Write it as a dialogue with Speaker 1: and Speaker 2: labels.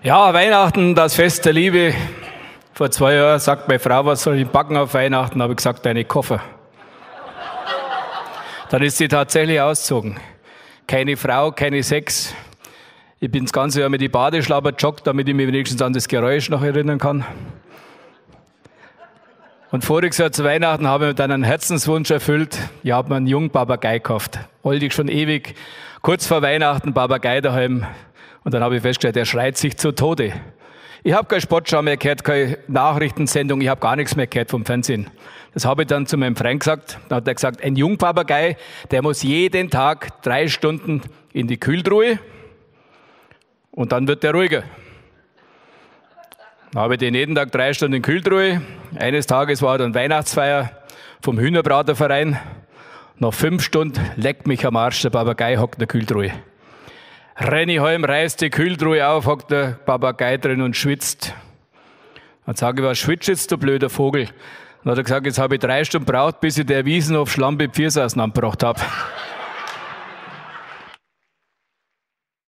Speaker 1: Ja, Weihnachten, das Fest der Liebe. Vor 2 Jahren sagt meine Frau, was soll ich backen auf Weihnachten? Habe ich gesagt, deine Koffer. Dann ist sie tatsächlich ausgezogen. Keine Frau, keine Sex. Ich bin das ganze Jahr mit die Badeschlapper joggt, damit ich mich wenigstens an das Geräusch noch erinnern kann. Und voriges Jahr zu Weihnachten habe ich mir dann einen Herzenswunsch erfüllt. Ich habe mir einen jungen Papagei gekauft. Wollte ich schon ewig. Kurz vor Weihnachten Papagei daheim. Und dann habe ich festgestellt, der schreit sich zu Tode. Ich habe keine Sportschau mehr gehört, keine Nachrichtensendung, ich habe gar nichts mehr gehört vom Fernsehen. Das habe ich dann zu meinem Freund gesagt. Dann hat er gesagt, ein Jungpapagei, der muss jeden Tag 3 Stunden in die Kühltruhe und dann wird der ruhiger. Dann habe ich den jeden Tag 3 Stunden in die Kühltruhe. Eines Tages war dann Weihnachtsfeier vom Hühnerbraterverein. Nach 5 Stunden leckt mich am Arsch, der Papagei hockt in der Kühltruhe. Renn ich heim, reiß die Kühltruhe auf, hockt der Papagei drin und schwitzt. Dann sage ich, was schwitzt jetzt, du blöder Vogel? Dann hat er gesagt, jetzt habe ich 3 Stunden gebraucht, bis ich der Wiesenhof Schlampe Pfirsaßen angebracht habe.